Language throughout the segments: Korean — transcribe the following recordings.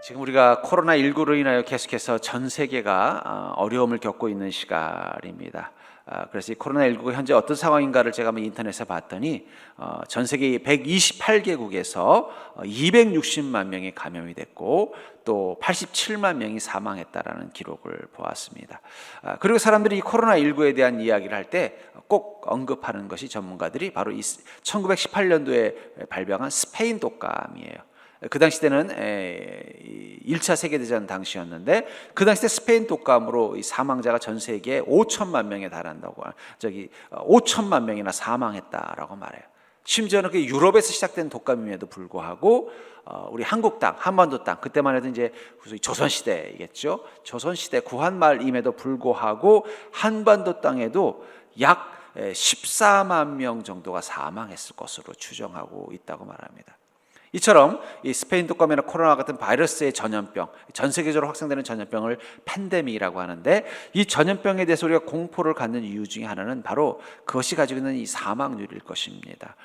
지금 우리가 코로나19로 인하여 계속해서 전 세계가 어려움을 겪고 있는 시간입니다. 그래서 이 코로나19가 현재 어떤 상황인가를 제가 한번 인터넷에 봤더니 전 세계 128개국에서 260만 명이 감염이 됐고 또 87만 명이 사망했다라는 기록을 보았습니다. 그리고 사람들이 이 코로나19에 대한 이야기를 할 때 꼭 언급하는 것이 전문가들이 바로 이 1918년도에 발병한 스페인 독감이에요. 그 당시 때는 1차 세계대전 당시였는데 그 당시 때 스페인 독감으로 사망자가 전 세계에 5천만 명에 달한다고 5천만 명이나 사망했다라고 말해요. 심지어는 그 유럽에서 시작된 독감임에도 불구하고 우리 한국 땅, 한반도 땅, 그때만 해도 이제 조선시대이겠죠. 조선시대 구한말임에도 불구하고 한반도 땅에도 약 14만 명 정도가 사망했을 것으로 추정하고 있다고 말합니다. 이처럼 이 스페인 독감이나 코로나 같은 바이러스의 전염병, 전 세계적으로 확산되는 전염병을 팬데믹이라고 하는데, 이 전염병에 대해서 우리가 공포를 갖는 이유 중에 하나는 바로 그것이 가지고 있는 이 사망률일 것입니다.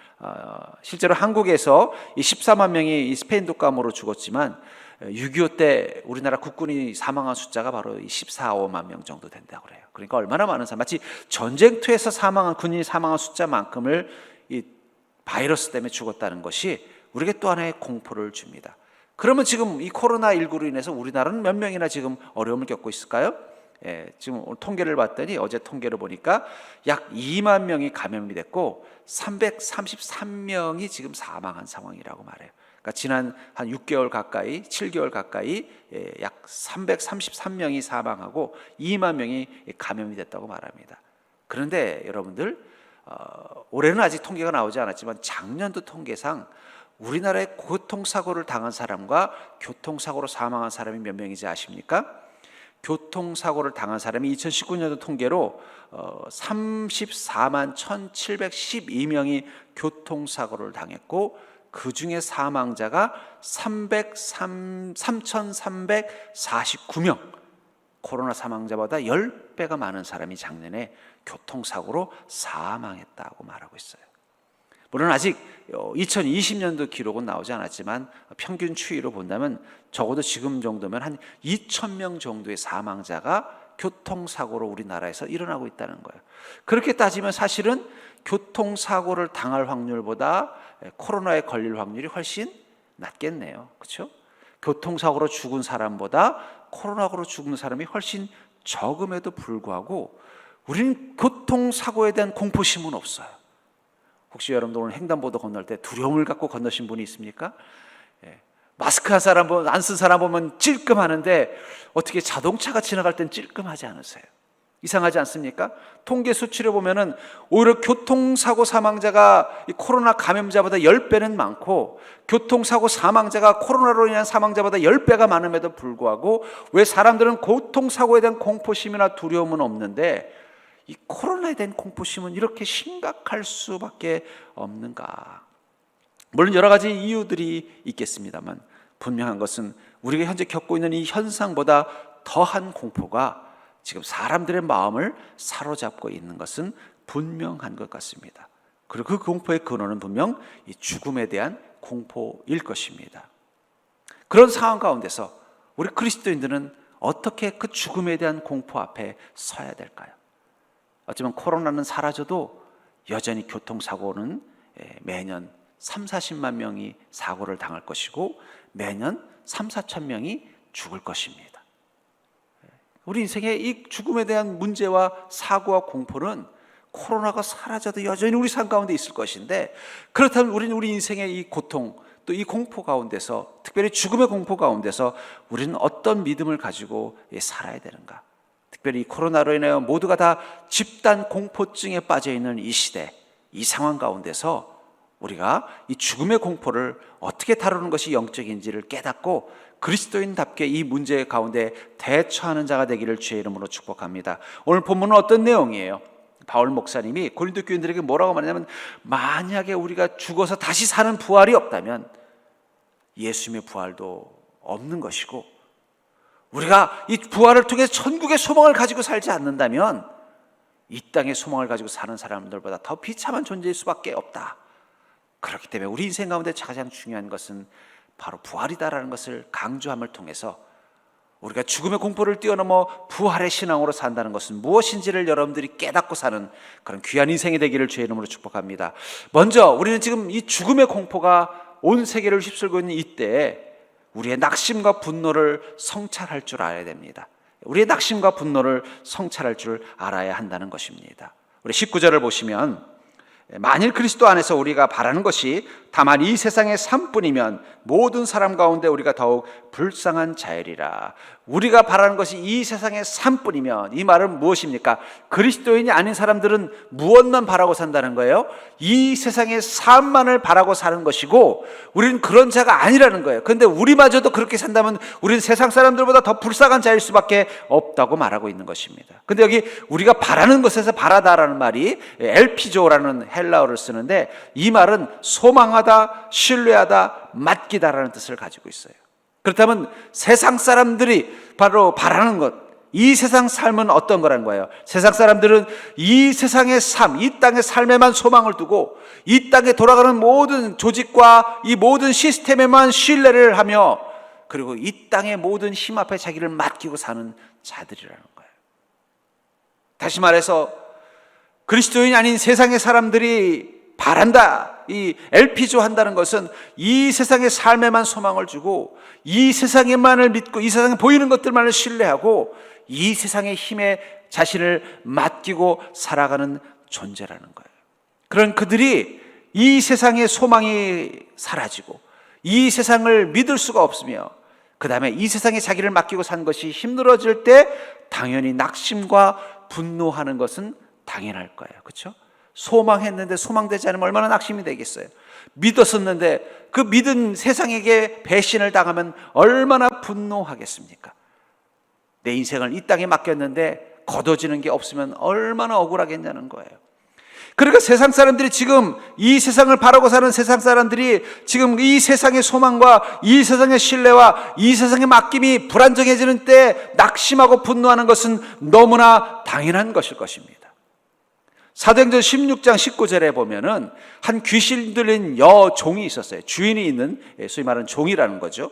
실제로 한국에서 이 14만 명이 이 스페인 독감으로 죽었지만 6.25 때 우리나라 국군이 사망한 숫자가 바로 14, 5만 명 정도 된다고 그래요. 그러니까 얼마나 많은 사람, 마치 전쟁터에서 사망한 군인이 사망한 숫자만큼을 이 바이러스 때문에 죽었다는 것이 우리에게 또 하나의 공포를 줍니다. 그러면 지금 이 코로나19로 인해서 우리나라는 몇 명이나 지금 어려움을 겪고 있을까요? 지금 통계를 봤더니 어제 통계를 보니까 약 2만 명이 감염이 됐고 333명이 지금 사망한 상황이라고 말해요. 그러니까 지난 한 6개월 가까이, 7개월 가까이 약 333명이 사망하고 2만 명이 감염이 됐다고 말합니다. 그런데 여러분들, 올해는 아직 통계가 나오지 않았지만 작년도 통계상 우리나라에 교통사고를 당한 사람과 교통사고로 사망한 사람이 몇 명인지 아십니까? 교통사고를 당한 사람이 2019년도 통계로 34만 1,712명이 교통사고를 당했고 그 중에 사망자가 3,349명, 코로나 사망자보다 10배가 많은 사람이 작년에 교통사고로 사망했다고 말하고 있어요. 물론 아직 2020년도 기록은 나오지 않았지만 평균 추이로 본다면 적어도 지금 정도면 한 2,000명 정도의 사망자가 교통사고로 우리나라에서 일어나고 있다는 거예요. 그렇게 따지면 사실은 교통사고를 당할 확률보다 코로나에 걸릴 확률이 훨씬 낮겠네요. 그렇죠? 교통사고로 죽은 사람보다 코로나로 죽는 사람이 훨씬 적음에도 불구하고 우리는 교통사고에 대한 공포심은 없어요. 혹시 여러분들 오늘 횡단보도 건널 때 두려움을 갖고 건너신 분이 있습니까? 마스크 한 사람, 안 쓴 사람 보면 찔끔하는데 어떻게 자동차가 지나갈 땐 찔끔하지 않으세요? 이상하지 않습니까? 통계 수치를 보면은 오히려 교통사고 사망자가 이 코로나 감염자보다 10배는 많고 교통사고 사망자가 코로나로 인한 사망자보다 10배가 많음에도 불구하고 왜 사람들은 교통사고에 대한 공포심이나 두려움은 없는데 이 코로나에 대한 공포심은 이렇게 심각할 수밖에 없는가? 물론 여러 가지 이유들이 있겠습니다만 분명한 것은 우리가 현재 겪고 있는 이 현상보다 더한 공포가 지금 사람들의 마음을 사로잡고 있는 것은 분명한 것 같습니다. 그리고 그 공포의 근원은 분명 이 죽음에 대한 공포일 것입니다. 그런 상황 가운데서 우리 그리스도인들은 어떻게 그 죽음에 대한 공포 앞에 서야 될까요? 어쩌면 코로나는 사라져도 여전히 교통사고는 매년 3, 40만 명이 사고를 당할 것이고 매년 3, 4천 명이 죽을 것입니다. 우리 인생의 이 죽음에 대한 문제와 사고와 공포는 코로나가 사라져도 여전히 우리 삶 가운데 있을 것인데, 그렇다면 우리는 우리 인생의 이 고통 또 이 공포 가운데서, 특별히 죽음의 공포 가운데서 우리는 어떤 믿음을 가지고 살아야 되는가? 특별히 코로나로 인하여 모두가 다 집단 공포증에 빠져 있는 이 시대, 이 상황 가운데서 우리가 이 죽음의 공포를 어떻게 다루는 것이 영적인지를 깨닫고 그리스도인답게 이 문제 가운데 대처하는 자가 되기를 주의 이름으로 축복합니다. 오늘 본문은 어떤 내용이에요? 바울 목사님이 고린도 교인들에게 뭐라고 말하냐면, 만약에 우리가 죽어서 다시 사는 부활이 없다면 예수님의 부활도 없는 것이고, 우리가 이 부활을 통해 천국의 소망을 가지고 살지 않는다면 이 땅의 소망을 가지고 사는 사람들보다 더 비참한 존재일 수밖에 없다. 그렇기 때문에 우리 인생 가운데 가장 중요한 것은 바로 부활이다라는 것을 강조함을 통해서 우리가 죽음의 공포를 뛰어넘어 부활의 신앙으로 산다는 것은 무엇인지를 여러분들이 깨닫고 사는 그런 귀한 인생이 되기를 주의 이름으로 축복합니다. 먼저 우리는 지금 이 죽음의 공포가 온 세계를 휩쓸고 있는 이때에 우리의 낙심과 분노를 성찰할 줄 알아야 됩니다. 우리의 낙심과 분노를 성찰할 줄 알아야 한다는 것입니다. 우리 19절을 보시면 만일 그리스도 안에서 우리가 바라는 것이 다만 이 세상의 삶뿐이면 모든 사람 가운데 우리가 더욱 불쌍한 자이리라. 우리가 바라는 것이 이 세상의 삶뿐이면, 이 말은 무엇입니까? 그리스도인이 아닌 사람들은 무엇만 바라고 산다는 거예요? 이 세상의 삶만을 바라고 사는 것이고 우리는 그런 자가 아니라는 거예요. 그런데 우리마저도 그렇게 산다면 우리는 세상 사람들보다 더 불쌍한 자일 수밖에 없다고 말하고 있는 것입니다. 근데 여기 우리가 바라는 것에서 바라다라는 말이 엘피조라는 헬라어를 쓰는데, 이 말은 소망하다, 신뢰하다, 맡기다라는 뜻을 가지고 있어요. 그렇다면 세상 사람들이 바로 바라는 것, 이 세상 삶은 어떤 거라는 거예요? 세상 사람들은 이 세상의 삶, 이 땅의 삶에만 소망을 두고 이 땅에 돌아가는 모든 조직과 이 모든 시스템에만 신뢰를 하며, 그리고 이 땅의 모든 힘 앞에 자기를 맡기고 사는 자들이라는 거예요. 다시 말해서 그리스도인이 아닌 세상의 사람들이 바란다, 이 엘피조 한다는 것은 이 세상의 삶에만 소망을 주고 이 세상에만을 믿고 이 세상에 보이는 것들만을 신뢰하고 이 세상의 힘에 자신을 맡기고 살아가는 존재라는 거예요. 그런 그들이 이 세상의 소망이 사라지고 이 세상을 믿을 수가 없으며 그 다음에 이 세상에 자기를 맡기고 산 것이 힘들어질 때 당연히 낙심과 분노하는 것은 당연할 거예요. 그렇죠? 소망했는데 소망되지 않으면 얼마나 낙심이 되겠어요. 믿었었는데 그 믿은 세상에게 배신을 당하면 얼마나 분노하겠습니까? 내 인생을 이 땅에 맡겼는데 거둬지는 게 없으면 얼마나 억울하겠냐는 거예요. 그러니까 세상 사람들이 지금 이 세상을 바라고 사는 세상 사람들이 지금 이 세상의 소망과 이 세상의 신뢰와 이 세상의 맡김이 불안정해지는 때 낙심하고 분노하는 것은 너무나 당연한 것일 것입니다. 사도행전 16장 19절에 보면은 한 귀신 들린 여종이 있었어요. 주인이 있는, 소위 말하는 종이라는 거죠.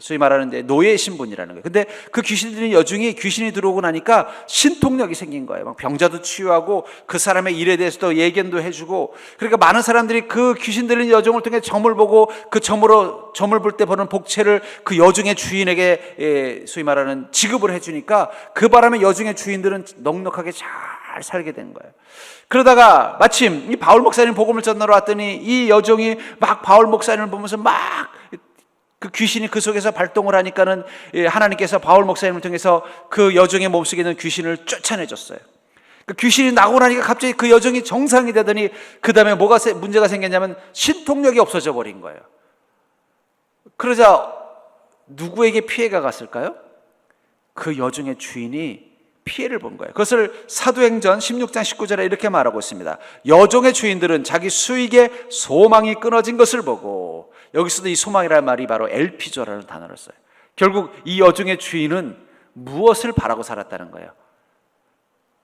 소위 말하는 노예 신분이라는 거예요. 근데 그 귀신 들린 여종이 귀신이 들어오고 나니까 신통력이 생긴 거예요. 막 병자도 치유하고 그 사람의 일에 대해서도 예견도 해주고, 그러니까 많은 사람들이 그 귀신 들린 여종을 통해 점을 보고 그 점으로 점을 볼 때 보는 복채를 그 여종의 주인에게 소위 말하는 지급을 해주니까 그 바람에 여종의 주인들은 넉넉하게 잘 살게 된 거예요. 그러다가 마침 이 바울 목사님 복음을 전하러 왔더니 이 여종이 막 바울 목사님을 보면서 막 그 귀신이 그 속에서 발동을 하니까는 하나님께서 바울 목사님을 통해서 그 여종의 몸속에 있는 귀신을 쫓아내줬어요. 그 귀신이 나고 나니까 갑자기 그 여종이 정상이 되더니 그 다음에 뭐가 문제가 생겼냐면 신통력이 없어져 버린 거예요. 그러자 누구에게 피해가 갔을까요? 그 여종의 주인이 피해를 본 거예요. 그것을 사도행전 16장 19절에 이렇게 말하고 있습니다. 여종의 주인들은 자기 수익의 소망이 끊어진 것을 보고, 여기서도 이 소망이라는 말이 바로 엘피조라는 단어를 써요. 결국 이 여종의 주인은 무엇을 바라고 살았다는 거예요?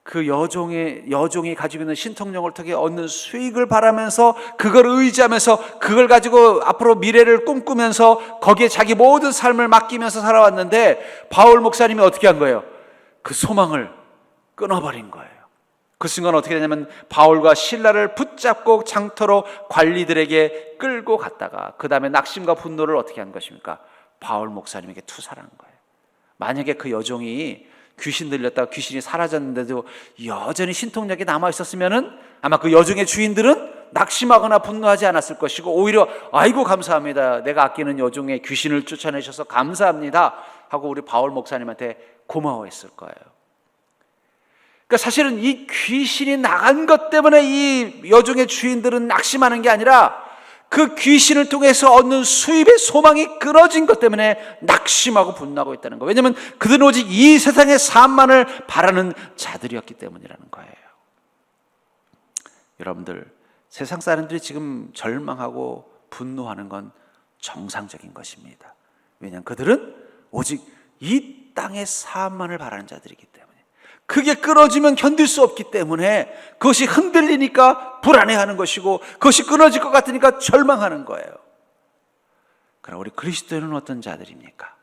그 여종이 가지고 있는 신통력을 통해 얻는 수익을 바라면서 그걸 의지하면서 그걸 가지고 앞으로 미래를 꿈꾸면서 거기에 자기 모든 삶을 맡기면서 살아왔는데 바울 목사님이 어떻게 한 거예요? 그 소망을 끊어버린 거예요. 그 순간 어떻게 되냐면 바울과 실라를 붙잡고 장터로 관리들에게 끌고 갔다가 그 다음에 낙심과 분노를 어떻게 한 것입니까? 바울 목사님에게 투사한 거예요. 만약에 그 여종이 귀신 들렸다가 귀신이 사라졌는데도 여전히 신통력이 남아 있었으면은 아마 그 여종의 주인들은 낙심하거나 분노하지 않았을 것이고 오히려 아이고 감사합니다, 내가 아끼는 여종의 귀신을 쫓아내셔서 감사합니다 하고 우리 바울 목사님한테 고마워했을 거예요. 그러니까 사실은 이 귀신이 나간 것 때문에 이 여종의 주인들은 낙심하는 게 아니라 그 귀신을 통해서 얻는 수입의 소망이 끊어진 것 때문에 낙심하고 분노하고 있다는 거예요. 왜냐하면 그들은 오직 이 세상의 삶만을 바라는 자들이었기 때문이라는 거예요. 여러분들, 세상 사람들이 지금 절망하고 분노하는 건 정상적인 것입니다. 왜냐하면 그들은 오직 이 땅의 삶만을 바라는 자들이기 때문에, 그게 끊어지면 견딜 수 없기 때문에 그것이 흔들리니까 불안해하는 것이고 그것이 끊어질 것 같으니까 절망하는 거예요. 그러나 우리 그리스도인은 어떤 자들입니까?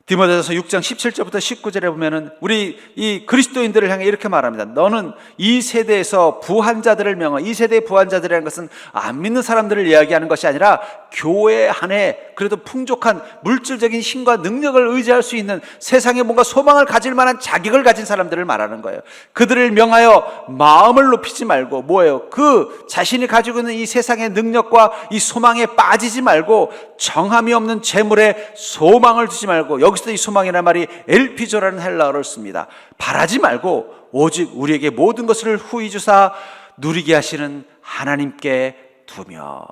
디모데전서 6장 17절부터 19절에 보면은 우리 이 그리스도인들을 향해 이렇게 말합니다. 너는 이 세대에서 부한 자들을 명하. 이 세대의 부한 자들이라는 것은 안 믿는 사람들을 이야기하는 것이 아니라 교회 안에 그래도 풍족한 물질적인 힘과 능력을 의지할 수 있는 세상에 뭔가 소망을 가질 만한 자격을 가진 사람들을 말하는 거예요. 그들을 명하여 마음을 높이지 말고 뭐예요? 그 자신이 가지고 있는 이 세상의 능력과 이 소망에 빠지지 말고 정함이 없는 재물에 소망을 두지 말고, 여기서 이 소망이라는 말이 엘피조라는 헬라어를 씁니다. 바라지 말고 오직 우리에게 모든 것을 후히 주사 누리게 하시는 하나님께 두며.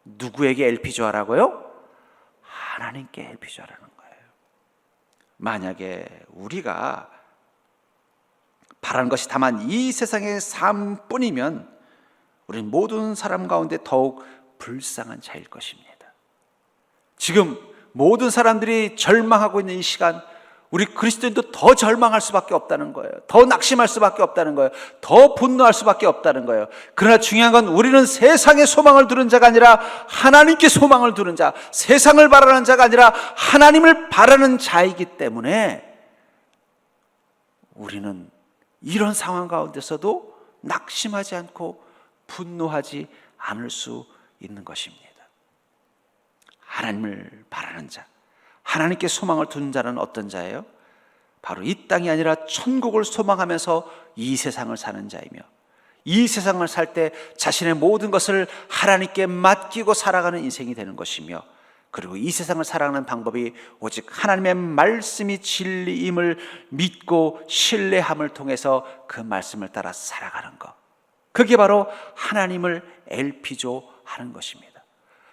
누구에게 엘피조하라고요? 하나님께 엘피조하라는 거예요. 만약에 우리가 바라는 것이 다만 이 세상의 삶뿐이면 우리는 모든 사람 가운데 더욱 불쌍한 자일 것입니다. 지금 모든 사람들이 절망하고 있는 이 시간, 우리 그리스도인도 더 절망할 수밖에 없다는 거예요. 더 낙심할 수밖에 없다는 거예요. 더 분노할 수밖에 없다는 거예요. 그러나 중요한 건 우리는 세상에 소망을 두는 자가 아니라 하나님께 소망을 두는 자, 세상을 바라는 자가 아니라 하나님을 바라는 자이기 때문에 우리는 이런 상황 가운데서도 낙심하지 않고 분노하지 않을 수 있는 것입니다. 하나님을 바라는 자, 하나님께 소망을 두는 자는 어떤 자예요? 바로 이 땅이 아니라 천국을 소망하면서 이 세상을 사는 자이며, 이 세상을 살 때 자신의 모든 것을 하나님께 맡기고 살아가는 인생이 되는 것이며, 그리고 이 세상을 살아가는 방법이 오직 하나님의 말씀이 진리임을 믿고 신뢰함을 통해서 그 말씀을 따라 살아가는 것, 그게 바로 하나님을 엘피조하는 것입니다.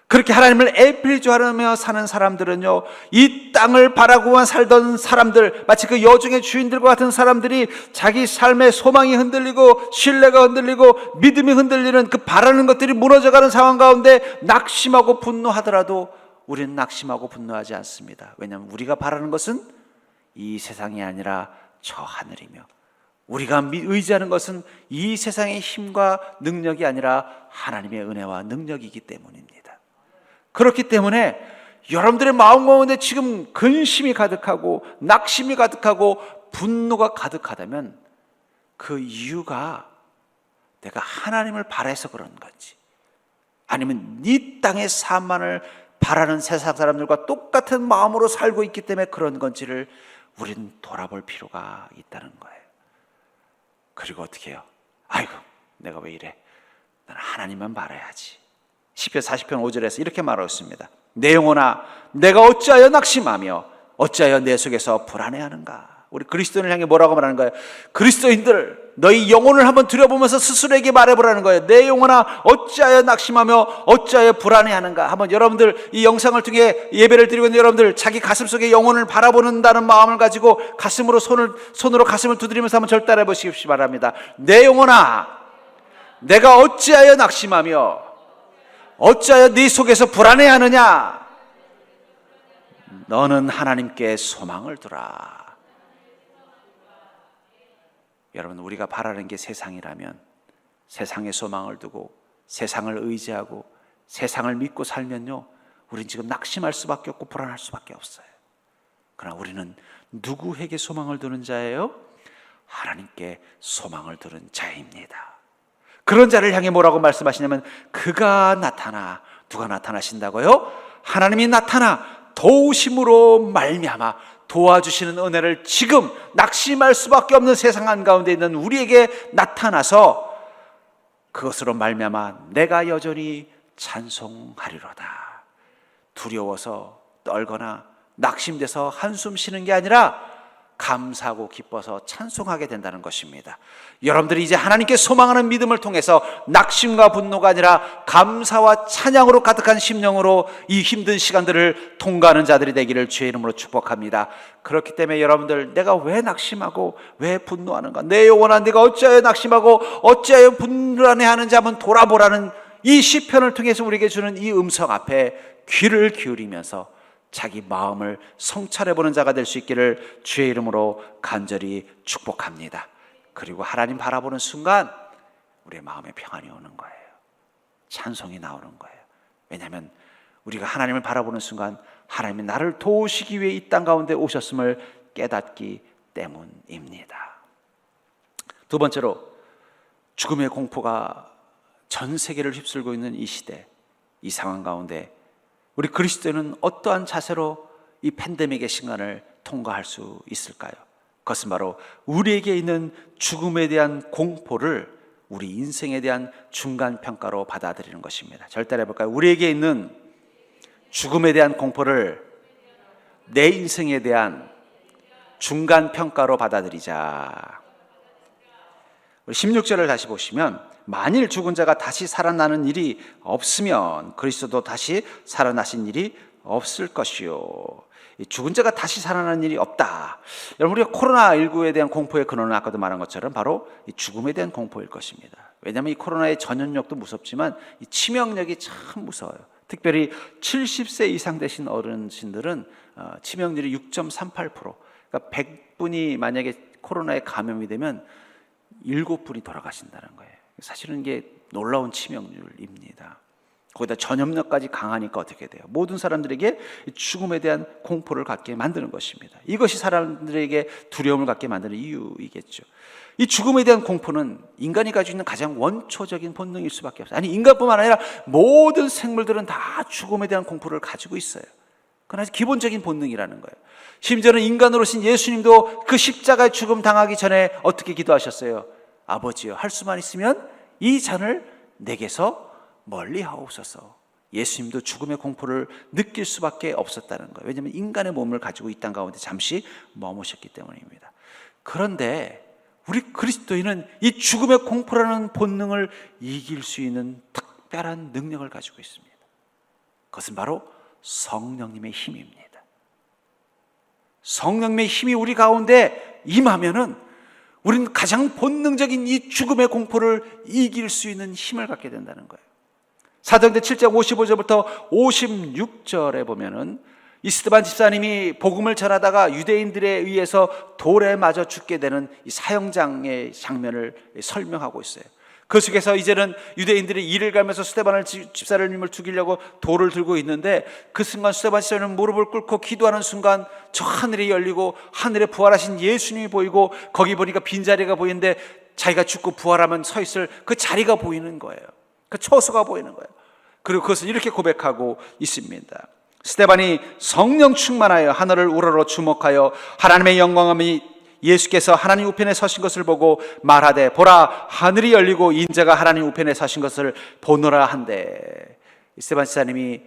그렇게 하나님을 엘피조하며 사는 사람들은요, 이 땅을 바라고만 살던 사람들, 마치 그 여중의 주인들과 같은 사람들이 자기 삶의 소망이 흔들리고 신뢰가 흔들리고 믿음이 흔들리는 그 바라는 것들이 무너져가는 상황 가운데 낙심하고 분노하더라도 우리는 낙심하고 분노하지 않습니다. 왜냐하면 우리가 바라는 것은 이 세상이 아니라 저 하늘이며, 우리가 의지하는 것은 이 세상의 힘과 능력이 아니라 하나님의 은혜와 능력이기 때문입니다. 그렇기 때문에 여러분들의 마음 가운데 지금 근심이 가득하고 낙심이 가득하고 분노가 가득하다면 그 이유가 내가 하나님을 바라서 그런 건지, 아니면 이 땅의 삶만을 바라는 세상 사람들과 똑같은 마음으로 살고 있기 때문에 그런 건지를 우리는 돌아볼 필요가 있다는 거예요. 그리고 어떻게 해요? 아이고, 내가 왜 이래? 나는 하나님만 바라야지. 시편 40편 5절에서 이렇게 말하고 있습니다. 내 영혼아, 내가 어찌하여 낙심하며 어찌하여 내 속에서 불안해하는가? 우리 그리스도인을 향해 뭐라고 말하는 거예요? 그리스도인들, 너희 영혼을 한번 들여보면서 스스로에게 말해보라는 거예요. 내 영혼아, 어찌하여 낙심하며 어찌하여 불안해하는가? 한번 여러분들 이 영상을 통해 예배를 드리고 있는 여러분들, 자기 가슴 속에 영혼을 바라보는다는 마음을 가지고 가슴으로 손으로 가슴을 두드리면서 한번 절단해 보시기 바랍니다. 내 영혼아, 내가 어찌하여 낙심하며 어찌하여 네 속에서 불안해하느냐? 너는 하나님께 소망을 두라. 여러분, 우리가 바라는 게 세상이라면, 세상에 소망을 두고 세상을 의지하고 세상을 믿고 살면요, 우린 지금 낙심할 수밖에 없고 불안할 수밖에 없어요. 그러나 우리는 누구에게 소망을 두는 자예요? 하나님께 소망을 두는 자입니다. 그런 자를 향해 뭐라고 말씀하시냐면, 그가 나타나. 누가 나타나신다고요? 하나님이 나타나 도우심으로 말미암아 도와주시는 은혜를 지금 낙심할 수밖에 없는 세상 한가운데 있는 우리에게 나타나서 그것으로 말미암아 내가 여전히 찬송하리로다. 두려워서 떨거나 낙심돼서 한숨 쉬는 게 아니라 감사하고 기뻐서 찬송하게 된다는 것입니다. 여러분들이 이제 하나님께 소망하는 믿음을 통해서 낙심과 분노가 아니라 감사와 찬양으로 가득한 심령으로 이 힘든 시간들을 통과하는 자들이 되기를 주의 이름으로 축복합니다. 그렇기 때문에 여러분들, 내가 왜 낙심하고 왜 분노하는가? 내 영혼아, 내가 어찌하여 낙심하고 어찌하여 불안해하는지 한번 돌아보라는 이 시편을 통해서 우리에게 주는 이 음성 앞에 귀를 기울이면서 자기 마음을 성찰해보는 자가 될 수 있기를 주의 이름으로 간절히 축복합니다. 그리고 하나님 바라보는 순간 우리의 마음에 평안이 오는 거예요. 찬송이 나오는 거예요. 왜냐하면 우리가 하나님을 바라보는 순간 하나님이 나를 도우시기 위해 이 땅 가운데 오셨음을 깨닫기 때문입니다. 두 번째로, 죽음의 공포가 전 세계를 휩쓸고 있는 이 시대, 이 상황 가운데 우리 그리스도인은 어떠한 자세로 이 팬데믹의 시간을 통과할 수 있을까요? 그것은 바로 우리에게 있는 죽음에 대한 공포를 우리 인생에 대한 중간평가로 받아들이는 것입니다. 절대로 해볼까요? 우리에게 있는 죽음에 대한 공포를 내 인생에 대한 중간평가로 받아들이자. 우리 16절을 다시 보시면, 만일 죽은 자가 다시 살아나는 일이 없으면 그리스도도 다시 살아나신 일이 없을 것이요. 죽은 자가 다시 살아나는 일이 없다. 여러분, 우리가 코로나19에 대한 공포의 근원은 아까도 말한 것처럼 바로 이 죽음에 대한 공포일 것입니다. 왜냐하면 이 코로나의 전염력도 무섭지만 이 치명력이 참 무서워요. 특별히 70세 이상 되신 어르신들은 치명률이 6.38%, 그러니까 100분이 만약에 코로나에 감염이 되면 7분이 돌아가신다는 거예요. 사실은 이게 놀라운 치명률입니다. 거기다 전염력까지 강하니까 어떻게 돼요? 모든 사람들에게 죽음에 대한 공포를 갖게 만드는 것입니다. 이것이 사람들에게 두려움을 갖게 만드는 이유이겠죠. 이 죽음에 대한 공포는 인간이 가지고 있는 가장 원초적인 본능일 수밖에 없어요. 아니, 인간뿐만 아니라 모든 생물들은 다 죽음에 대한 공포를 가지고 있어요. 그건 아주 기본적인 본능이라는 거예요. 심지어는 인간으로 오신 예수님도 그 십자가의 죽음 당하기 전에 어떻게 기도하셨어요? 아버지여, 할 수만 있으면 이 잔을 내게서 멀리 하옵소서. 예수님도 죽음의 공포를 느낄 수밖에 없었다는 거예요. 왜냐하면 인간의 몸을 가지고 이 땅 가운데 잠시 머무셨기 때문입니다. 그런데 우리 그리스도인은 이 죽음의 공포라는 본능을 이길 수 있는 특별한 능력을 가지고 있습니다. 그것은 바로 성령님의 힘입니다. 성령님의 힘이 우리 가운데 임하면은 우리는 가장 본능적인 이 죽음의 공포를 이길 수 있는 힘을 갖게 된다는 거예요. 사도행전 7장 55절부터 56절에 보면은 이 스데반 집사님이 복음을 전하다가 유대인들에 의해서 돌에 맞아 죽게 되는 이 사형장의 장면을 설명하고 있어요. 그 속에서 이제는 유대인들이 이를 갈면서 스데반 집사님을 죽이려고 돌을 들고 있는데, 그 순간 스데반 집사님은 무릎을 꿇고 기도하는 순간 저 하늘이 열리고 하늘에 부활하신 예수님이 보이고, 거기 보니까 빈자리가 보이는데 자기가 죽고 부활하면 서 있을 그 자리가 보이는 거예요. 그 처소가 보이는 거예요. 그리고 그것을 이렇게 고백하고 있습니다. 스데반이 성령 충만하여 하늘을 우러러 주목하여 하나님의 영광함이 예수께서 하나님 우편에 서신 것을 보고 말하되, 보라, 하늘이 열리고 인자가 하나님 우편에 서신 것을 보노라 한데, 스데반 집사님이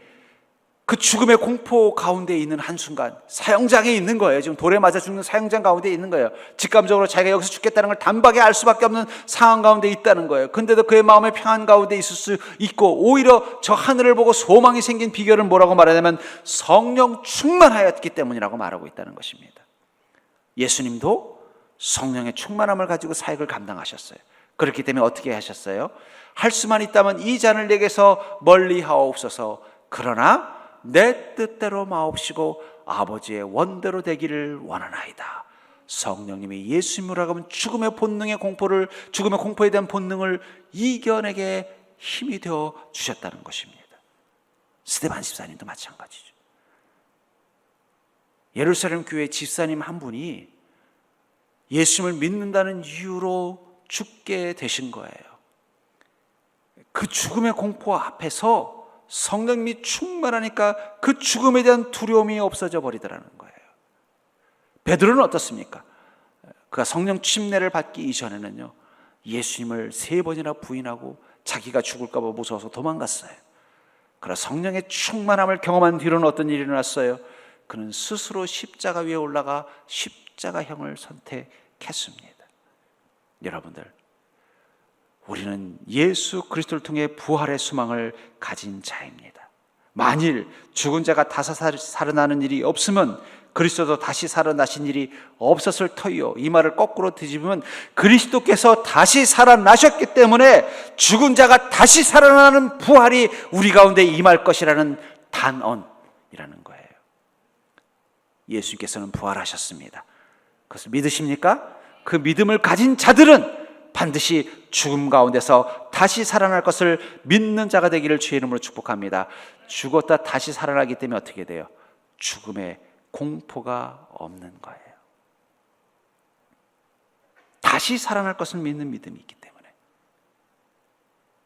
그 죽음의 공포 가운데 있는 한순간 사형장에 있는 거예요. 지금 돌에 맞아 죽는 사형장 가운데 있는 거예요. 직감적으로 자기가 여기서 죽겠다는 걸 단박에 알 수밖에 없는 상황 가운데 있다는 거예요. 근데도 그의 마음의 평안 가운데 있을 수 있고, 오히려 저 하늘을 보고 소망이 생긴 비결은 뭐라고 말하냐면 성령 충만하였기 때문이라고 말하고 있다는 것입니다. 예수님도 성령의 충만함을 가지고 사역을 감당하셨어요. 그렇기 때문에 어떻게 하셨어요? 할 수만 있다면 이 잔을 내게서 멀리 하옵소서. 그러나 내 뜻대로 마옵시고 아버지의 원대로 되기를 원하나이다. 성령님이 예수님을 하면 죽음의 본능의 공포를, 죽음의 공포에 대한 본능을 이겨내게 힘이 되어 주셨다는 것입니다. 스데반 집사님도 마찬가지죠. 예루살렘 교회 집사님 한 분이 예수님을 믿는다는 이유로 죽게 되신 거예요. 그 죽음의 공포 앞에서 성령님이 충만하니까 그 죽음에 대한 두려움이 없어져 버리더라는 거예요. 베드로는 어떻습니까? 그가 성령 침례를 받기 이전에는요, 예수님을 3번이나 부인하고 자기가 죽을까 봐 무서워서 도망갔어요. 그러나 성령의 충만함을 경험한 뒤로는 어떤 일이 일어났어요? 그는 스스로 십자가 위에 올라가 십자가형을 선택했습니다. 여러분들, 우리는 예수 그리스도를 통해 부활의 소망을 가진 자입니다. 만일 죽은 자가 다시 살아나는 일이 없으면 그리스도도 다시 살아나신 일이 없었을 터이요. 이 말을 거꾸로 뒤집으면 그리스도께서 다시 살아나셨기 때문에 죽은 자가 다시 살아나는 부활이 우리 가운데 임할 것이라는 단언이라는 거예요. 예수님께서는 부활하셨습니다. 그것을 믿으십니까? 그 믿음을 가진 자들은 반드시 죽음 가운데서 다시 살아날 것을 믿는 자가 되기를 주의 이름으로 축복합니다. 죽었다 다시 살아나기 때문에 어떻게 돼요? 죽음의 공포가 없는 거예요. 다시 살아날 것을 믿는 믿음이 있기 때문에.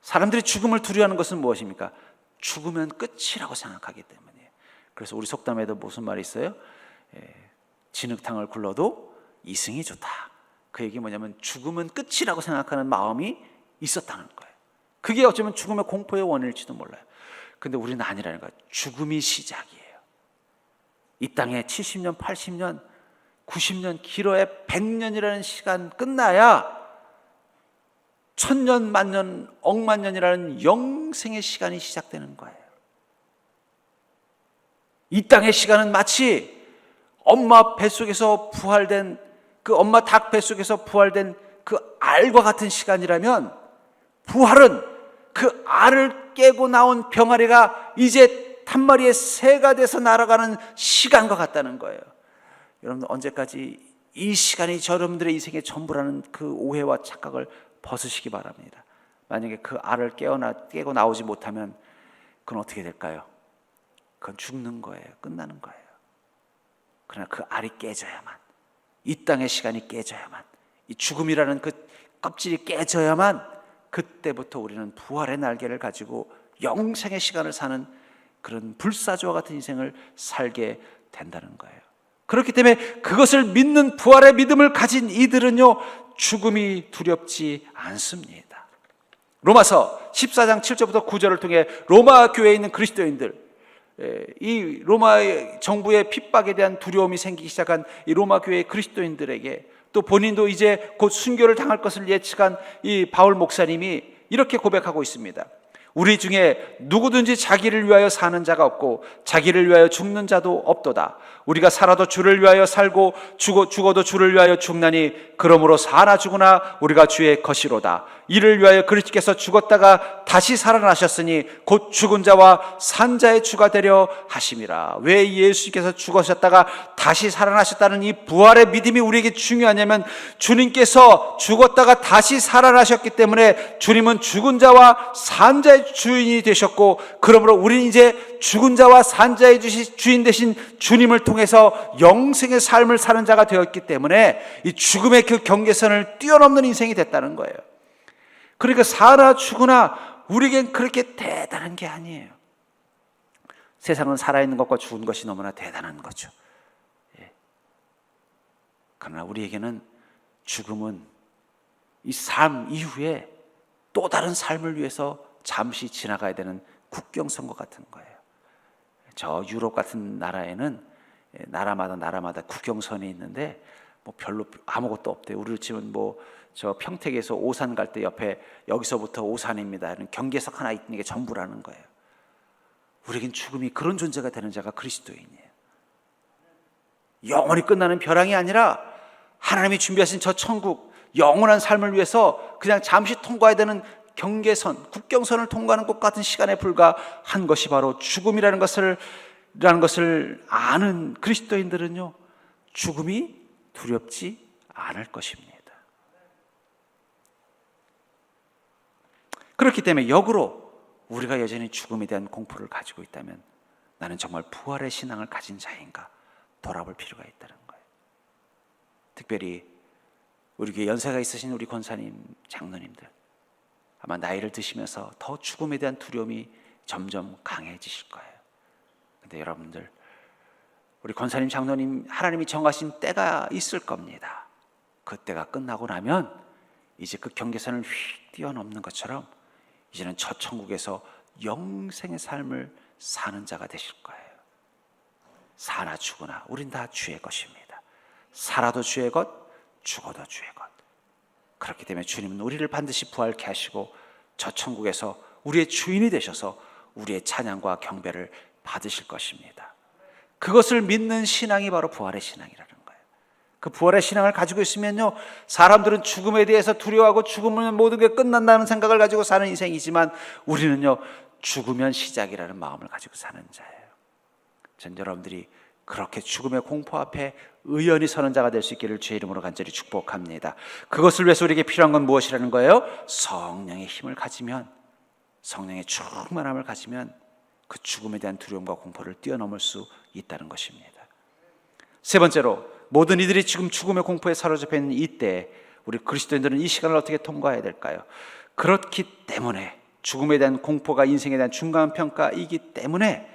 사람들이 죽음을 두려워하는 것은 무엇입니까? 죽으면 끝이라고 생각하기 때문이에요. 그래서 우리 속담에도 무슨 말이 있어요? 진흙탕을 굴러도 이승이 좋다. 그 얘기 뭐냐면 죽음은 끝이라고 생각하는 마음이 있었다는 거예요. 그게 어쩌면 죽음의 공포의 원인일지도 몰라요. 근데 우리는 아니라는 거예요. 죽음이 시작이에요. 이 땅에 70년, 80년, 90년, 길어야 100년이라는 시간 끝나야 1000년, 만년, 억만년이라는 영생의 시간이 시작되는 거예요. 이 땅의 시간은 마치 엄마 뱃속에서 부활된 그 엄마 닭 뱃속에서 부활된 그 알과 같은 시간이라면, 부활은 그 알을 깨고 나온 병아리가 이제 한 마리의 새가 돼서 날아가는 시간과 같다는 거예요. 여러분들 언제까지 이 시간이 여러분들의 인생의 전부라는 그 오해와 착각을 벗으시기 바랍니다. 만약에 그 알을 깨고 나오지 못하면 그건 어떻게 될까요? 그건 죽는 거예요. 끝나는 거예요. 그러나 그 알이 깨져야만, 이 땅의 시간이 깨져야만, 이 죽음이라는 그 껍질이 깨져야만 그때부터 우리는 부활의 날개를 가지고 영생의 시간을 사는 그런 불사조와 같은 인생을 살게 된다는 거예요. 그렇기 때문에 그것을 믿는 부활의 믿음을 가진 이들은요, 죽음이 두렵지 않습니다. 로마서 14장 7절부터 9절을 통해 로마 교회에 있는 그리스도인들, 이 로마 정부의 핍박에 대한 두려움이 생기기 시작한 이 로마 교회의 그리스도인들에게, 또 본인도 이제 곧 순교를 당할 것을 예측한 이 바울 목사님이 이렇게 고백하고 있습니다. 우리 중에 누구든지 자기를 위하여 사는 자가 없고 자기를 위하여 죽는 자도 없도다. 우리가 살아도 주를 위하여 살고 죽어도 주를 위하여 죽나니 그러므로 사나 죽으나 우리가 주의 것이로다. 이를 위하여 그리스도께서 죽었다가 다시 살아나셨으니 곧 죽은 자와 산 자의 주가 되려 하심이라. 왜 예수께서 죽으셨다가 다시 살아나셨다는 이 부활의 믿음이 우리에게 중요하냐면, 주님께서 죽었다가 다시 살아나셨기 때문에 주님은 죽은 자와 산 자의 주인이 되셨고, 그러므로 우리는 이제 죽은 자와 산 자의 주인 되신 주님을 통해서 영생의 삶을 사는 자가 되었기 때문에 이 죽음의 그 경계선을 뛰어넘는 인생이 됐다는 거예요. 그러니까 살아 죽으나 우리에겐 그렇게 대단한 게 아니에요. 세상은 살아있는 것과 죽은 것이 너무나 대단한 거죠. 그러나 우리에게는 죽음은 이 삶 이후에 또 다른 삶을 위해서 잠시 지나가야 되는 국경선거 같은 거예요. 저 유럽 같은 나라에는 나라마다 국경선이 있는데 뭐 별로 아무것도 없대요. 우리 집은 뭐 저 평택에서 오산 갈 때 옆에 여기서부터 오산입니다 이런 경계석 하나 있는 게 전부라는 거예요. 우리에겐 죽음이 그런 존재가 되는 자가 그리스도인이에요. 영원히 끝나는 벼랑이 아니라 하나님이 준비하신 저 천국, 영원한 삶을 위해서 그냥 잠시 통과해야 되는 경계선, 국경선을 통과하는 것 같은 시간에 불과한 것이 바로 죽음이라는 것을 아는 그리스도인들은요, 죽음이 두렵지 않을 것입니다. 그렇기 때문에 역으로 우리가 여전히 죽음에 대한 공포를 가지고 있다면 나는 정말 부활의 신앙을 가진 자인가 돌아볼 필요가 있다는 거예요. 특별히 우리 교회 연세가 있으신 우리 권사님, 장로님들, 아마 나이를 드시면서 더 죽음에 대한 두려움이 점점 강해지실 거예요. 근데 여러분들, 우리 권사님, 장로님, 하나님이 정하신 때가 있을 겁니다. 그 때가 끝나고 나면 이제 그 경계선을 휙 뛰어넘는 것처럼 이제는 저 천국에서 영생의 삶을 사는 자가 되실 거예요. 사나 죽으나 우린 다 주의 것입니다. 살아도 주의 것, 죽어도 주의 것. 그렇기 때문에 주님은 우리를 반드시 부활케 하시고 저 천국에서 우리의 주인이 되셔서 우리의 찬양과 경배를 받으실 것입니다. 그것을 믿는 신앙이 바로 부활의 신앙이라는 거예요. 그 부활의 신앙을 가지고 있으면요, 사람들은 죽음에 대해서 두려워하고 죽으면 모든 게 끝난다는 생각을 가지고 사는 인생이지만 우리는요, 죽으면 시작이라는 마음을 가지고 사는 자예요. 전 여러분들이 그렇게 죽음의 공포 앞에 의연히 서는 자가 될 수 있기를 주의 이름으로 간절히 축복합니다. 그것을 위해서 우리에게 필요한 건 무엇이라는 거예요? 성령의 힘을 가지면, 성령의 충만함을 가지면 그 죽음에 대한 두려움과 공포를 뛰어넘을 수 있다는 것입니다. 세 번째로, 모든 이들이 지금 죽음의 공포에 사로잡혀 있는 이때 우리 그리스도인들은 이 시간을 어떻게 통과해야 될까요? 그렇기 때문에, 죽음에 대한 공포가 인생에 대한 중간평가이기 때문에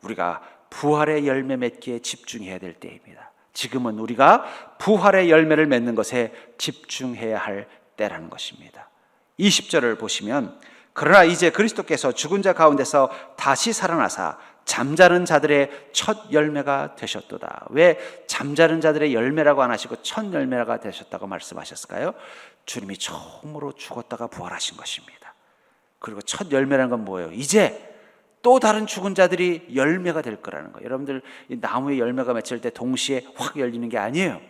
우리가 부활의 열매 맺기에 집중해야 될 때입니다. 지금은 우리가 부활의 열매를 맺는 것에 집중해야 할 때라는 것입니다. 20절을 보시면, 그러나 이제 그리스도께서 죽은 자 가운데서 다시 살아나사 잠자는 자들의 첫 열매가 되셨도다. 왜 잠자는 자들의 열매라고 안 하시고 첫 열매가 되셨다고 말씀하셨을까요? 주님이 처음으로 죽었다가 부활하신 것입니다. 그리고 첫 열매라는 건 뭐예요? 이제 또 다른 죽은 자들이 열매가 될 거라는 거예요. 여러분들, 이 나무에 열매가 맺힐 때 동시에 확 열리는 게 아니에요.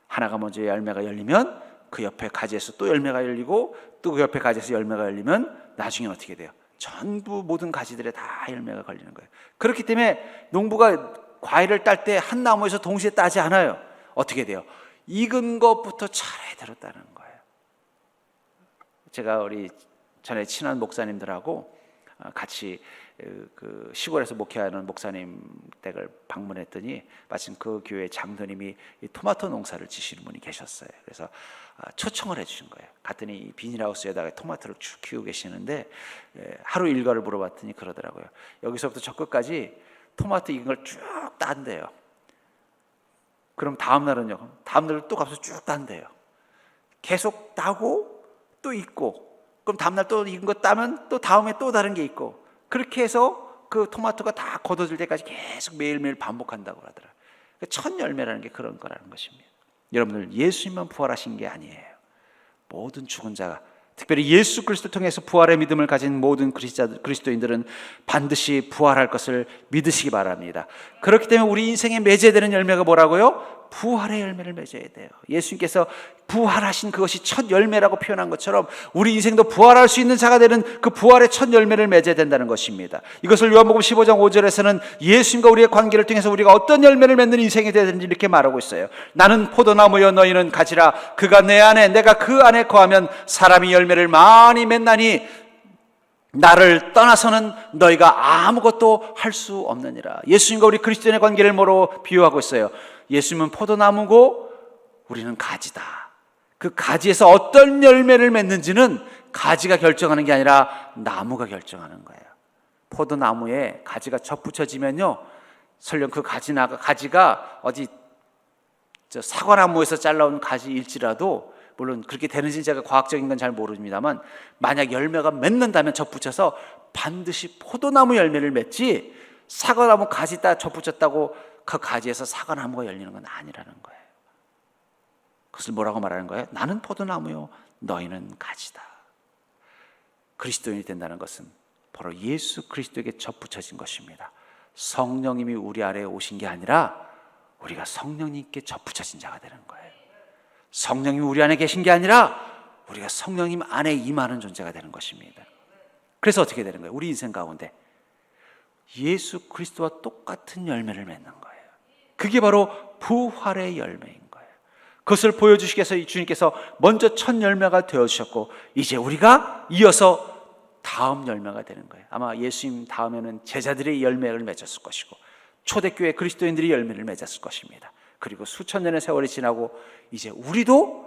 하나가 먼저 열매가 열리면 그 옆에 가지에서 또 열매가 열리고, 또 그 옆에 가지에서 열매가 열리면 나중에 어떻게 돼요? 전부 모든 가지들에 다 열매가 걸리는 거예요. 그렇기 때문에 농부가 과일을 딸 때 한 나무에서 동시에 따지 않아요. 어떻게 돼요? 익은 것부터 차례대로 따는 거예요. 제가 우리 전에 친한 목사님들하고 같이 그 시골에서 목회하는 목사님 댁을 방문했더니 마침 그 교회 장로님이 이 토마토 농사를 지시는 분이 계셨어요. 그래서 초청을 해주신 거예요. 갔더니 비닐하우스에다가 토마토를 쭉 키우고 계시는데, 하루 일과를 물어봤더니 그러더라고요. 여기서부터 저 끝까지 토마토 익은 걸 쭉 딴대요. 그럼 다음 날은요? 다음 날로 또 가서 쭉 딴대요. 계속 따고 또 익고, 그럼 다음 날 또 익은 거 따면 또 다음에 또 다른 게 있고, 그렇게 해서 그 토마토가 다 걷어질 때까지 계속 매일매일 반복한다고 하더라고요. 첫 열매라는 게 그런 거라는 것입니다. 여러분들, 예수님만 부활하신 게 아니에요. 모든 죽은 자가, 특별히 예수 그리스도를 통해서 부활의 믿음을 가진 모든 그리스도인들은 반드시 부활할 것을 믿으시기 바랍니다. 그렇기 때문에 우리 인생에 맺어야 열매가 뭐라고요? 부활의 열매를 맺어야 돼요. 예수님께서 부활하신 그것이 첫 열매라고 표현한 것처럼 우리 인생도 부활할 수 있는 자가 되는 그 부활의 첫 열매를 맺어야 된다는 것입니다. 이것을 요한복음 15장 5절에서는 예수님과 우리의 관계를 통해서 우리가 어떤 열매를 맺는 인생이 되야 되는지 이렇게 말하고 있어요. 나는 포도나무여 너희는 가지라. 그가 내 안에 내가 그 안에 거하면 사람이 열매를 많이 맺나니 나를 떠나서는 너희가 아무것도 할 수 없느니라. 예수님과 우리 그리스도인의 관계를 뭐로 비유하고 있어요? 예수님은 포도나무고 우리는 가지다. 그 가지에서 어떤 열매를 맺는지는 가지가 결정하는 게 아니라 나무가 결정하는 거예요. 포도나무에 가지가 접붙여지면요, 설령 그 가지가 어디 사과나무에서 잘라온 가지일지라도, 물론 그렇게 되는지 제가 과학적인 건 잘 모릅니다만, 만약 열매가 맺는다면 접붙여서 반드시 포도나무 열매를 맺지, 사과나무 가지 따 접붙였다고 그 가지에서 사과나무가 열리는 건 아니라는 거예요. 그것을 뭐라고 말하는 거예요? 나는 포도나무요 너희는 가지다. 그리스도인이 된다는 것은 바로 예수 그리스도에게 접붙여진 것입니다. 성령님이 우리 아래에 오신 게 아니라 우리가 성령님께 접붙여진 자가 되는 거예요. 성령님이 우리 안에 계신 게 아니라 우리가 성령님 안에 임하는 존재가 되는 것입니다. 그래서 어떻게 되는 거예요? 우리 인생 가운데 예수 그리스도와 똑같은 열매를 맺는 거예요. 그게 바로 부활의 열매인 거예요. 그것을 보여주시기 위해서 주님께서 먼저 첫 열매가 되어주셨고, 이제 우리가 이어서 다음 열매가 되는 거예요. 아마 예수님 다음에는 제자들의 열매를 맺었을 것이고, 초대교회 그리스도인들이 열매를 맺었을 것입니다. 그리고 수천 년의 세월이 지나고 이제 우리도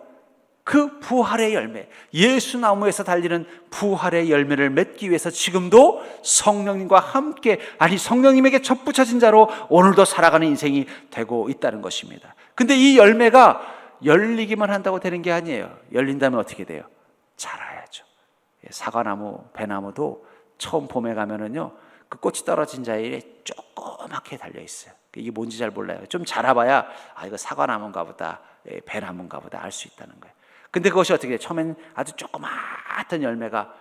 그 부활의 열매, 예수 나무에서 달리는 부활의 열매를 맺기 위해서 지금도 성령님과 함께, 아니 성령님에게 접붙여진 자로 오늘도 살아가는 인생이 되고 있다는 것입니다. 근데 이 열매가 열리기만 한다고 되는 게 아니에요. 열린다면 어떻게 돼요? 자라야죠. 사과나무, 배나무도 처음 봄에 가면은요, 그 꽃이 떨어진 자리에 조그맣게 달려 있어요. 이게 뭔지 잘 몰라요. 좀 자라봐야 이거 사과나무인가 보다, 배나무인가 보다 알 수 있다는 거예요. 근데 그것이 어떻게 돼요? 처음엔 아주 조그맣던 열매가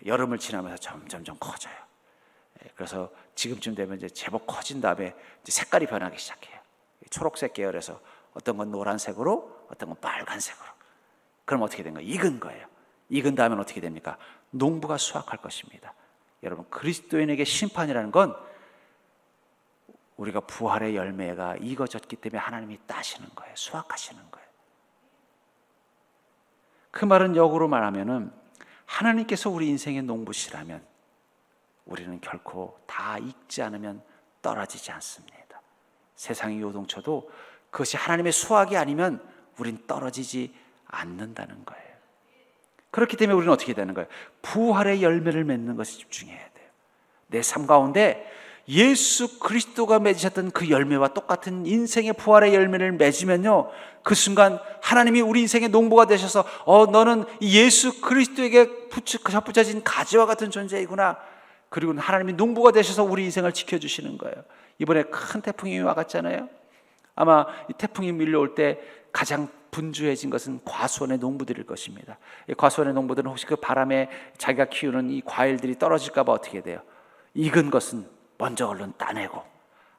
여름을 지나면서 점점 커져요. 그래서 지금쯤 되면 이제 제법 커진 다음에 이제 색깔이 변하기 시작해요. 초록색 계열에서 어떤 건 노란색으로, 어떤 건 빨간색으로. 그럼 어떻게 된 거예요? 익은 거예요. 익은 다음엔 어떻게 됩니까? 농부가 수확할 것입니다. 여러분, 그리스도인에게 심판이라는 건 우리가 부활의 열매가 익어졌기 때문에 하나님이 따시는 거예요. 수확하시는 거예요. 그 말은 역으로 말하면은 하나님께서 우리 인생의 농부시라면 우리는 결코 다 익지 않으면 떨어지지 않습니다. 세상의 요동쳐도 그것이 하나님의 수확이 아니면 우린 떨어지지 않는다는 거예요. 그렇기 때문에 우리는 어떻게 되는 거예요? 부활의 열매를 맺는 것에 집중해야 돼요. 내 삶 가운데 예수 그리스도가 맺으셨던 그 열매와 똑같은 인생의 부활의 열매를 맺으면요, 그 순간 하나님이 우리 인생의 농부가 되셔서 너는 예수 그리스도에게 접붙여진 가지와 같은 존재이구나. 그리고 하나님이 농부가 되셔서 우리 인생을 지켜주시는 거예요. 이번에 큰 태풍이 와갔잖아요. 아마 이 태풍이 밀려올 때 가장 분주해진 것은 과수원의 농부들일 것입니다. 과수원의 농부들은 혹시 그 바람에 자기가 키우는 이 과일들이 떨어질까 봐 어떻게 돼요? 익은 것은 먼저 얼른 따내고,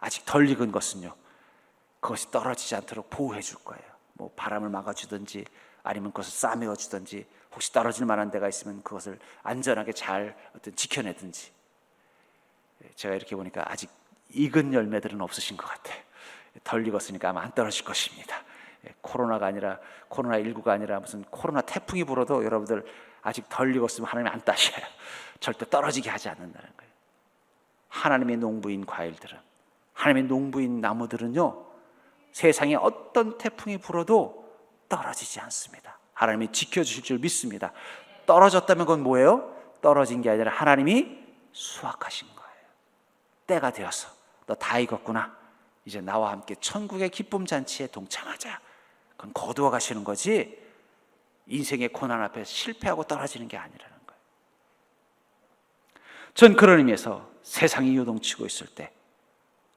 아직 덜 익은 것은요, 그것이 떨어지지 않도록 보호해 줄 거예요. 뭐 바람을 막아주든지 아니면 그것을 싸매어 주든지, 혹시 떨어질 만한 데가 있으면 그것을 안전하게 잘 지켜내든지. 제가 이렇게 보니까 아직 익은 열매들은 없으신 것 같아요. 덜 익었으니까 아마 안 떨어질 것입니다. 코로나19가 아니라 무슨 코로나 태풍이 불어도 여러분들 아직 덜 익었으면 하나님이 안 따셔요. 절대 떨어지게 하지 않는다는 거예요. 하나님의 농부인 과일들은, 하나님의 농부인 나무들은요, 세상에 어떤 태풍이 불어도 떨어지지 않습니다. 하나님이 지켜주실 줄 믿습니다. 떨어졌다면 그건 뭐예요? 떨어진 게 아니라 하나님이 수확하신 거예요. 때가 되어서 너 다 익었구나, 이제 나와 함께 천국의 기쁨 잔치에 동참하자. 그건 거두어 가시는 거지, 인생의 고난 앞에 실패하고 떨어지는 게 아니라는 거예요. 전 그런 의미에서 세상이 요동치고 있을 때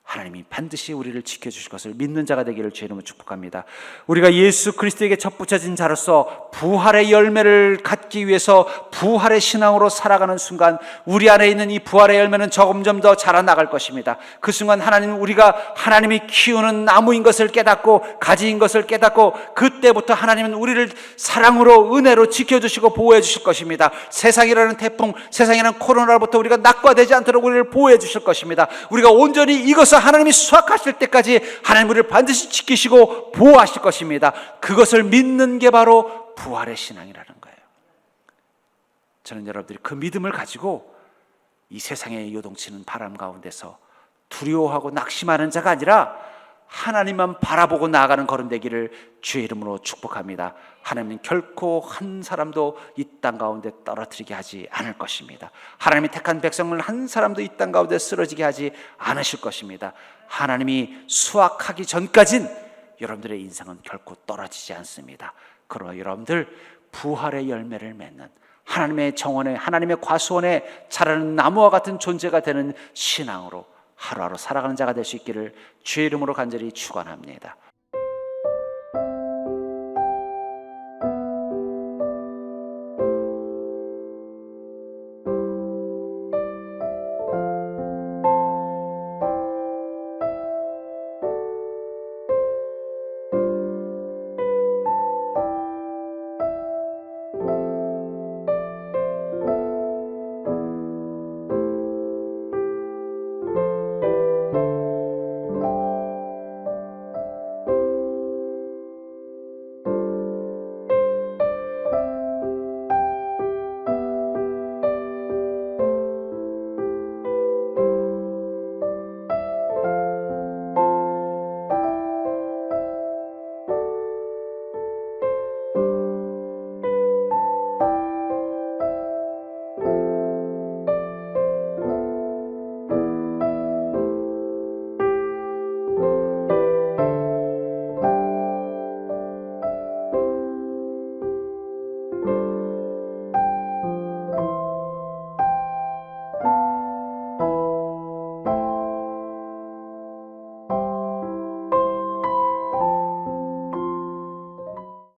하나님이 반드시 우리를 지켜주실 것을 믿는 자가 되기를 주의 이름으로 축복합니다. 우리가 예수 그리스도에게 접붙여진 자로서 부활의 열매를 갖기 위해서 부활의 신앙으로 살아가는 순간 우리 안에 있는 이 부활의 열매는 점점 더 자라나갈 것입니다. 그 순간 하나님은 우리가 하나님이 키우는 나무인 것을 깨닫고 가지인 것을 깨닫고, 그때부터 하나님은 우리를 사랑으로 은혜로 지켜주시고 보호해 주실 것입니다. 세상이라는 태풍, 세상이라는 코로나로부터 우리가 낙과되지 않도록 우리를 보호해 주실 것입니다. 우리가 온전히 이것을 하나님이 수확하실 때까지 하나님 우리를 반드시 지키시고 보호하실 것입니다. 그것을 믿는 게 바로 부활의 신앙이라는 거예요. 저는 여러분들이 그 믿음을 가지고 이 세상에 요동치는 바람 가운데서 두려워하고 낙심하는 자가 아니라 하나님만 바라보고 나아가는 걸음 되기를 주의 이름으로 축복합니다. 하나님은 결코 한 사람도 이 땅 가운데 떨어뜨리게 하지 않을 것입니다. 하나님이 택한 백성을 한 사람도 이 땅 가운데 쓰러지게 하지 않으실 것입니다. 하나님이 수확하기 전까진 여러분들의 인생은 결코 떨어지지 않습니다. 그러나 여러분들 부활의 열매를 맺는, 하나님의 정원에, 하나님의 과수원에 자라는 나무와 같은 존재가 되는 신앙으로 하루하루 살아가는 자가 될 수 있기를 주의 이름으로 간절히 축원합니다.